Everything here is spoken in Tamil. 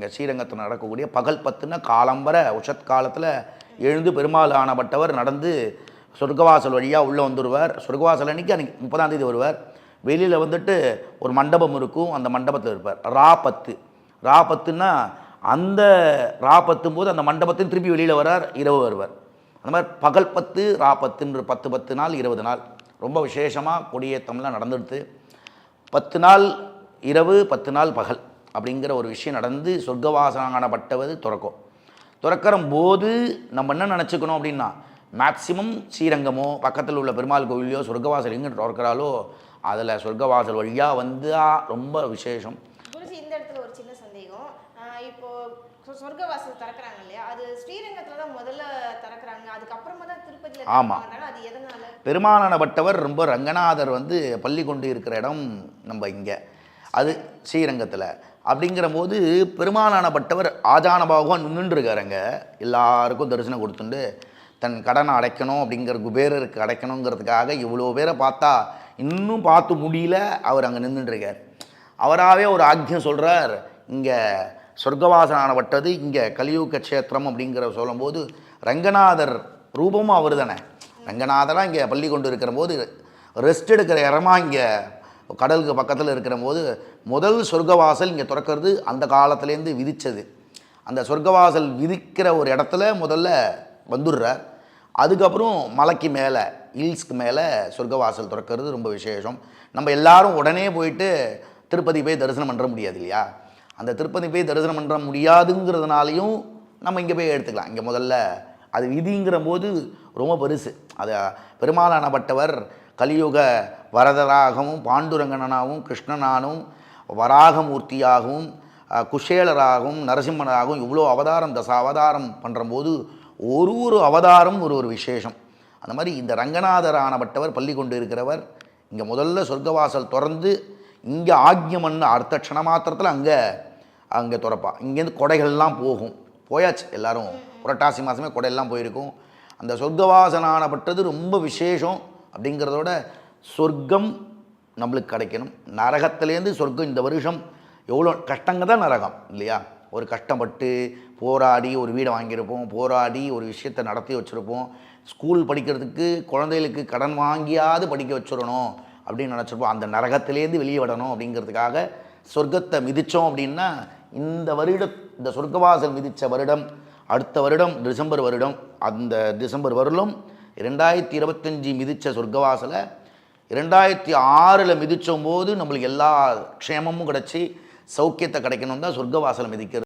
அங்கே ஸ்ரீரங்கத்தில் நடக்கக்கூடிய பகல் 10ன்னா காலம்பர உஷத் காலத்தில் எழுந்து பெருமாள் ஆனப்பட்டவர் நடந்து சொர்க்கவாசல் வழியாக உள்ளே வந்துடுவார். சொர்க்கவாசல் அன்றைக்கி 30ஆம் தேதி வருவார். வெளியில் வந்துட்டு ஒரு மண்டபம் இருக்கும், அந்த மண்டபத்தில் இருப்பார். ரா 10ன்னா அந்த ரா 10 போது அந்த மண்டபத்தில் திருப்பி வெளியில் வரார், இரவு வருவார். அந்த மாதிரி பகல் 10 ரா 10 10 நாள் 20 நாள் ரொம்ப விசேஷமாக கொடியேற்றம்லாம் நடந்துடுது. 10 நாள் இரவு 10 நாள் பகல் அப்படிங்கிற ஒரு விஷயம் நடந்து சொர்க்கவாசனானப்பட்டவது திறக்கிற போது நம்ம என்ன நினச்சிக்கணும் அப்படின்னா, மேக்சிமம் ஸ்ரீரங்கமோ பக்கத்தில் உள்ள பெருமாள் கோவிலையோ சொர்க்கவாசல் எங்கே திறக்கிறாலோ அதில் சொர்க்கவாசல் வழியாக வந்தால் ரொம்ப விசேஷம். குருஜி, இந்த இடத்துல ஒரு சின்ன சந்தேகம். இப்போது சொர்க்கவாசல் திறக்கிறாங்க இல்லையா, அது ஸ்ரீரங்கத்தில் தான் முதல்ல திறக்கிறாங்க, அதுக்கப்புறமா தான் திருப்பதியில். ஆமாம், அது எதனால்? பெருமானானப்பட்டவர் ரொம்ப ரங்கநாதர் பள்ளி கொண்டு இருக்கிற இடம் நம்ம இங்கே, அது ஸ்ரீரங்கத்தில். அப்படிங்கிற போது பெருமானானப்பட்டவர் ஆஜான பாகுவான் நின்றுருக்காருங்க. எல்லாருக்கும் தரிசனம் கொடுத்துட்டு தன் கடனை அடைக்கணும் அப்படிங்கிற குபேரருக்கு அடைக்கணுங்கிறதுக்காக இவ்வளோ பேரை பார்த்தா இன்னும் பார்த்து முடியல, அவர் அங்கே நின்றுட்டுருக்கார். அவராகவே ஒரு ஆக்கியம் சொல்கிறார், இங்கே சொர்க்கவாசனானப்பட்டது இங்கே கலியுக க்ஷேத்திரம் அப்படிங்கிற சொல்லும்போது ரங்கநாதர் ரூபமும் அவர் தானே. ரங்கநாதராக இங்கே பள்ளி கொண்டு இருக்கிற போது ரெஸ்ட் எடுக்கிற இடமா இங்கே கடலுக்கு பக்கத்தில் இருக்கிற போது முதல் சொர்க்கவாசல் இங்கே திறக்கிறது அந்த காலத்துலேருந்து விதித்தது. அந்த சொர்க்கவாசல் விதிக்கிற ஒரு இடத்துல முதல்ல வந்துடுறார். அதுக்கப்புறம் மலைக்கு மேலே ஹில்ஸ்க்கு மேலே சொர்க்கவாசல் திறக்கிறது ரொம்ப விசேஷம். நம்ம எல்லாரும் உடனே போயிட்டு திருப்பதி போய் தரிசனம் பண்ண முடியாது இல்லையா. அந்த திருப்பதி போய் தரிசனம் பண்ண முடியாதுங்கிறதுனாலையும் நம்ம இங்கே போய் எடுத்துக்கலாம். இங்கே முதல்ல அது விதிங்கிற போது ரொம்ப பெருசு. அது பெருமாளானப்பட்டவர் கலியுக வரதராகவும் பாண்டுரங்கனாகவும் கிருஷ்ணனாகவும் வராகமூர்த்தியாகவும் குஷேலராகவும் நரசிம்மனாகவும் இவ்வளோ அவதாரம் அவதாரம் பண்ணுறபோது ஒரு அவதாரம் ஒரு விசேஷம். அந்த மாதிரி இந்த ரங்கநாதரானப்பட்டவர் பள்ளி கொண்டு இருக்கிறவர் இங்கே முதல்ல சொர்க்கவாசல் திறந்து இங்கே ஆக்ஞமன்னு அடுத்த க்ஷண மாத்திரத்தில் அங்கே திறப்பா. இங்கேருந்து கொடைகள்லாம் போயாச்சு. எல்லோரும் புரட்டாசி மாதமே கொடையெல்லாம் போயிருக்கும். அந்த சொர்க்கவாசனானப்பட்டது ரொம்ப விசேஷம். அப்படிங்கிறதோட சொர்க்கம் நம்மளுக்கு கிடைக்கணும். நரகத்துலேருந்து சொர்க்கம் இந்த வருஷம் எவ்வளோ கஷ்டங்க தான் நரகம் இல்லையா. ஒரு கஷ்டப்பட்டு போராடி ஒரு வீடை வாங்கியிருப்போம், போராடி ஒரு விஷயத்தை நடத்தி வச்சுருப்போம். ஸ்கூல் படிக்கிறதுக்கு குழந்தைகளுக்கு கடன் வாங்கியாவது படிக்க வச்சுடணும் அப்படின்னு நினச்சிருப்போம். அந்த நரகத்திலேருந்து வெளியே விடணும் அப்படிங்கிறதுக்காக சொர்க்கத்தை மிதித்தோம். அப்படின்னா இந்த சொர்க்கவாசல் மிதித்த வருடம் அடுத்த வருடம் டிசம்பர் வருடம், அந்த டிசம்பர் வருடம் 2025 மிதித்த சொர்க்கவாசலை 2006 மிதித்த போது நம்மளுக்கு எல்லா க்ஷேமமும் கிடச்சி சௌக்கியத்தை கிடைக்கணும் தான் சொர்க்கவாசலை மிதிக்கிறது.